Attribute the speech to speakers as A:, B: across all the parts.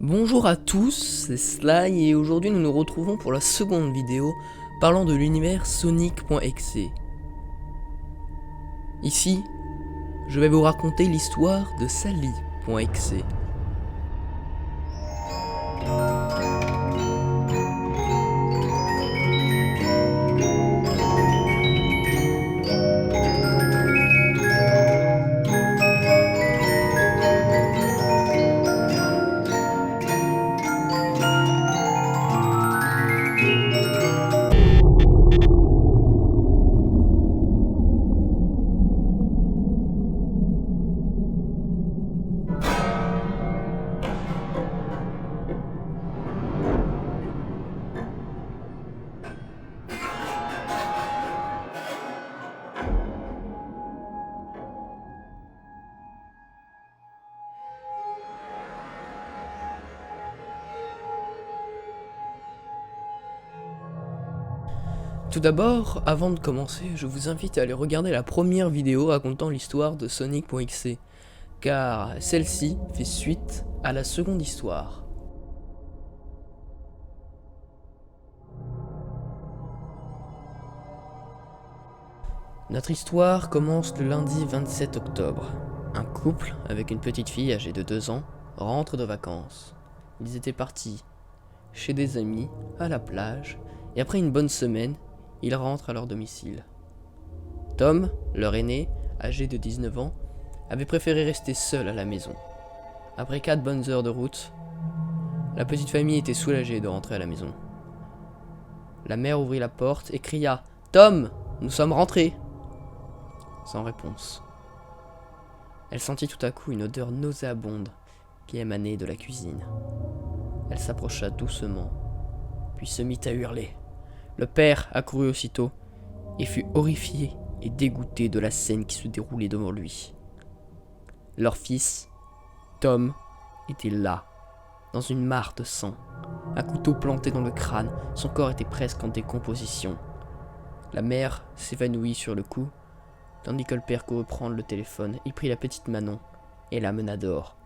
A: Bonjour à tous, c'est Sly et aujourd'hui nous nous retrouvons pour la seconde vidéo parlant de l'univers Sonic.exe. Ici, je vais vous raconter l'histoire de Sally.exe. Tout d'abord, avant de commencer, je vous invite à aller regarder la première vidéo racontant l'histoire de Sonic.exe, car celle-ci fait suite à la seconde histoire. Notre histoire commence le lundi 27 octobre. Un couple, avec une petite fille âgée de 2 ans, rentre de vacances. Ils étaient partis chez des amis, à la plage, et après une bonne semaine, ils rentrent à leur domicile. Tom, leur aîné, âgé de 19 ans, avait préféré rester seul à la maison. Après 4 bonnes heures de route, la petite famille était soulagée de rentrer à la maison. La mère ouvrit la porte et cria « Tom, nous sommes rentrés !» Sans réponse. Elle sentit tout à coup une odeur nauséabonde qui émanait de la cuisine. Elle s'approcha doucement, puis se mit à hurler. Le père accourut aussitôt et fut horrifié et dégoûté de la scène qui se déroulait devant lui. Leur fils, Tom, était là, dans une mare de sang, un couteau planté dans le crâne, son corps était presque en décomposition. La mère s'évanouit sur le coup, tandis que le père courut prendre le téléphone et prit la petite Manon et la mena dehors.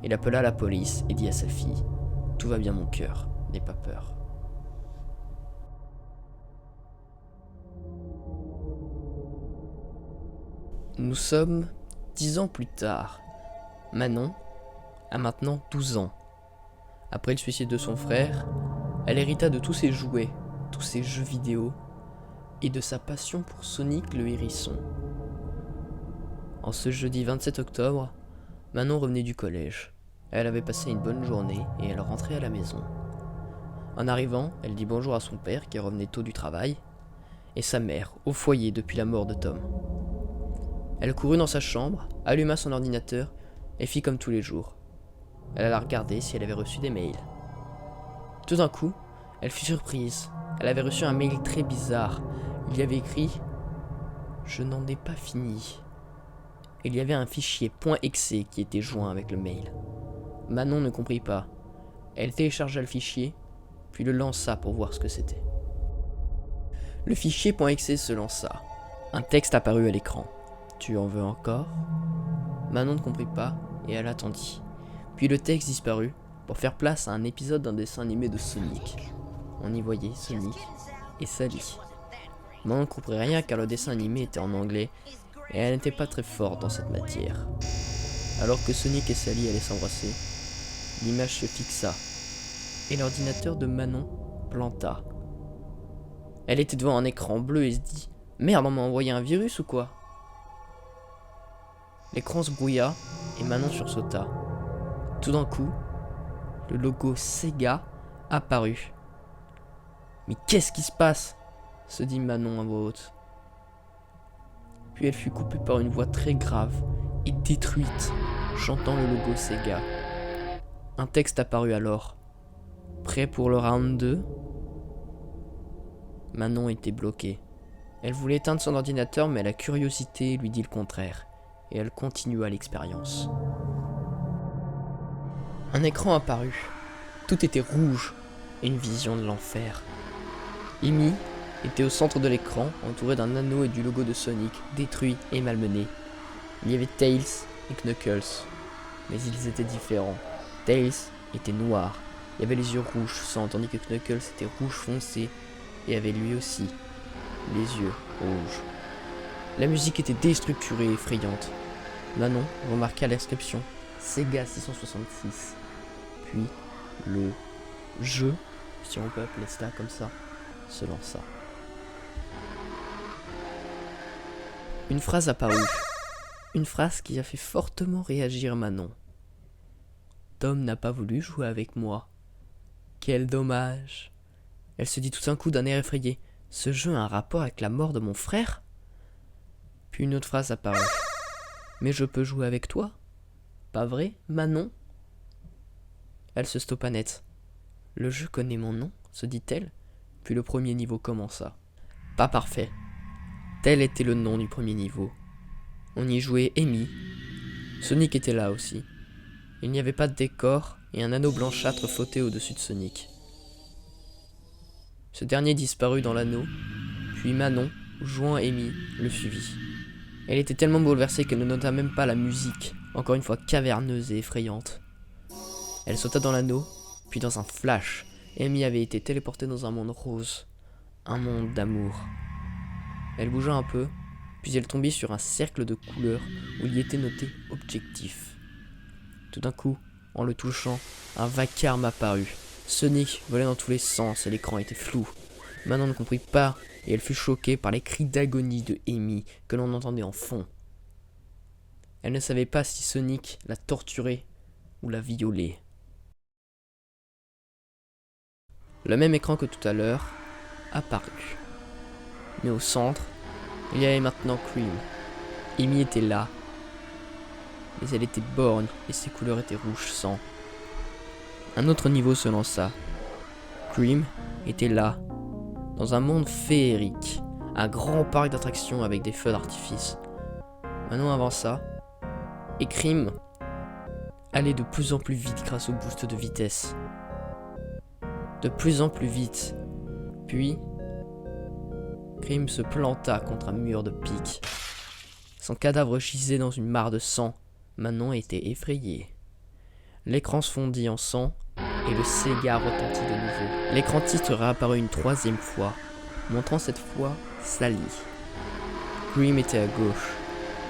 A: Il appela la police et dit à sa fille « Tout va bien mon cœur, n'aie pas peur ». Nous sommes 10 ans plus tard. Manon a maintenant 12 ans. Après le suicide de son frère, elle hérita de tous ses jouets, tous ses jeux vidéo et de sa passion pour Sonic le hérisson. En ce jeudi 27 octobre, Manon revenait du collège. Elle avait passé une bonne journée et elle rentrait à la maison. En arrivant, elle dit bonjour à son père qui revenait tôt du travail et sa mère au foyer depuis la mort de Tom. Elle courut dans sa chambre, alluma son ordinateur et fit comme tous les jours. Elle alla regarder si elle avait reçu des mails. Tout d'un coup, elle fut surprise. Elle avait reçu un mail très bizarre. Il y avait écrit « Je n'en ai pas fini ». Il y avait un fichier .exe qui était joint avec le mail. Manon ne comprit pas. Elle téléchargea le fichier, puis le lança pour voir ce que c'était. Le fichier .exe se lança. Un texte apparut à l'écran. Tu en veux encore ? Manon ne comprit pas et elle attendit. Puis le texte disparut pour faire place à un épisode d'un dessin animé de Sonic. On y voyait Sonic et Sally. Manon ne comprit rien car le dessin animé était en anglais et elle n'était pas très forte dans cette matière. Alors que Sonic et Sally allaient s'embrasser, l'image se fixa et l'ordinateur de Manon planta. Elle était devant un écran bleu et se dit « Merde, on m'a envoyé un virus ou quoi ?» L'écran se brouilla et Manon sursauta. Tout d'un coup, le logo Sega apparut. « Mais qu'est-ce qui se passe ?» se dit Manon à voix haute. Puis elle fut coupée par une voix très grave et détruite, chantant le logo Sega. Un texte apparut alors. « Prêt pour le round 2 ?» Manon était bloquée. Elle voulait éteindre son ordinateur mais la curiosité lui dit le contraire. Et elle continua l'expérience. Un écran apparut. Tout était rouge et une vision de l'enfer. Amy était au centre de l'écran, entourée d'un anneau et du logo de Sonic, détruit et malmené. Il y avait Tails et Knuckles, mais ils étaient différents. Tails était noir. Il avait les yeux rouges sang, tandis que Knuckles était rouge foncé et avait lui aussi les yeux rouges. La musique était déstructurée et effrayante. Manon remarqua l'inscription Sega 666. Puis le jeu, si on peut appeler cela comme ça, se lança. Une phrase apparut. Une phrase qui a fait fortement réagir Manon. Tom n'a pas voulu jouer avec moi. Quel dommage. Elle se dit tout d'un coup d'un air effrayé. Ce jeu a un rapport avec la mort de mon frère ? Puis une autre phrase apparut. Mais je peux jouer avec toi ? Pas vrai, Manon ? Elle se stoppa net. Le jeu connaît mon nom, se dit-elle, puis le premier niveau commença. Pas parfait. Tel était le nom du premier niveau. On y jouait Amy. Sonic était là aussi. Il n'y avait pas de décor et un anneau blanchâtre flottait au-dessus de Sonic. Ce dernier disparut dans l'anneau, puis Manon, jouant Amy, le suivit. Elle était tellement bouleversée qu'elle ne nota même pas la musique, encore une fois caverneuse et effrayante. Elle sauta dans l'anneau, puis dans un flash, Amy avait été téléportée dans un monde rose, un monde d'amour. Elle bougea un peu, puis elle tombait sur un cercle de couleurs où il y était noté « Objectif ». Tout d'un coup, en le touchant, un vacarme apparut. Sonic volait dans tous les sens et l'écran était flou. Manon ne comprit pas et elle fut choquée par les cris d'agonie de Amy que l'on entendait en fond. Elle ne savait pas si Sonic la torturait ou la violait. Le même écran que tout à l'heure apparut. Mais au centre, il y avait maintenant Cream. Amy était là. Mais elle était borgne et ses couleurs étaient rouge sang. Un autre niveau se lança. Cream était là, dans un monde féerique, un grand parc d'attractions avec des feux d'artifice. Manon avança, et Cream allait de plus en plus vite grâce au boost de vitesse. De plus en plus vite. Puis, Cream se planta contre un mur de pique. Son cadavre gisait dans une mare de sang. Manon était effrayée. L'écran se fondit en sang et le Sega retentit de nouveau. L'écran titre réapparut une troisième fois, montrant cette fois Sally. Cream était à gauche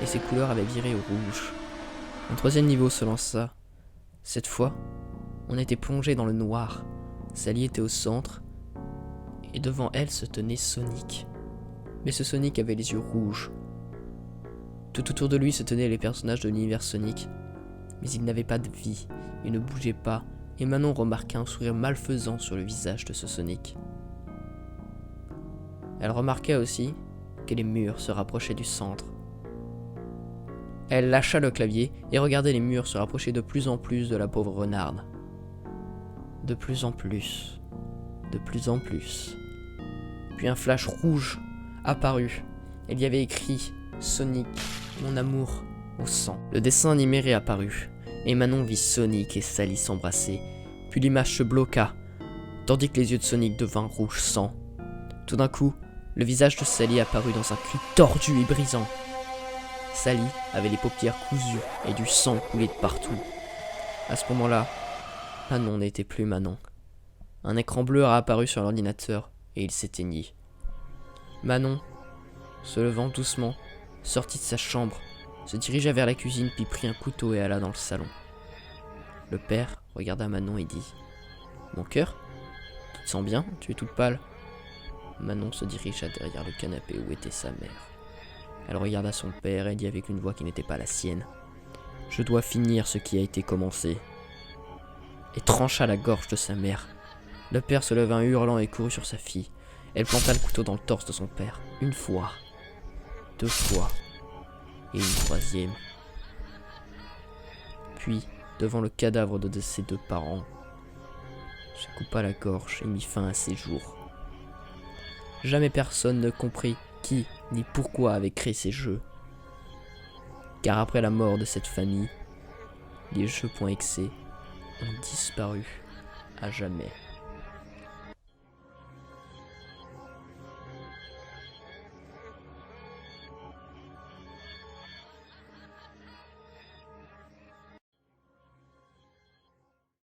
A: et ses couleurs avaient viré au rouge. Un troisième niveau se lança. Cette fois, on était plongé dans le noir. Sally était au centre et devant elle se tenait Sonic. Mais ce Sonic avait les yeux rouges. Tout autour de lui se tenaient les personnages de l'univers Sonic, mais il n'avait pas de vie, il ne bougeait pas, et Manon remarqua un sourire malfaisant sur le visage de ce Sonic. Elle remarqua aussi que les murs se rapprochaient du centre. Elle lâcha le clavier et regardait les murs se rapprocher de plus en plus de la pauvre renarde. De plus en plus, de plus en plus. Puis un flash rouge apparut. Il y avait écrit « Sonic, mon amour, au sang ». Le dessin animé réapparut, et Manon vit Sonic et Sally s'embrasser. Puis l'image se bloqua, tandis que les yeux de Sonic devinrent rouge sang. Tout d'un coup, le visage de Sally apparut dans un cri tordu et brisant. Sally avait les paupières cousues et du sang coulait de partout. À ce moment-là, Manon n'était plus Manon. Un écran bleu a apparu sur l'ordinateur et il s'éteignit. Manon, se levant doucement, sortit de sa chambre, se dirigea vers la cuisine puis prit un couteau et alla dans le salon. Le père regarda Manon et dit « Mon cœur, tu te sens bien? Tu es toute pâle ?» Manon se dirigea derrière le canapé où était sa mère. Elle regarda son père et dit avec une voix qui n'était pas la sienne « Je dois finir ce qui a été commencé. » Et trancha la gorge de sa mère. Le père se leva en hurlant et courut sur sa fille. Elle planta le couteau dans le torse de son père. Une fois, deux fois, et une troisième. Puis, devant le cadavre de ses deux parents, se coupa la gorge et mit fin à ses jours. Jamais personne ne comprit qui ni pourquoi avait créé ces jeux. Car après la mort de cette famille, les jeux.exe ont disparu à jamais.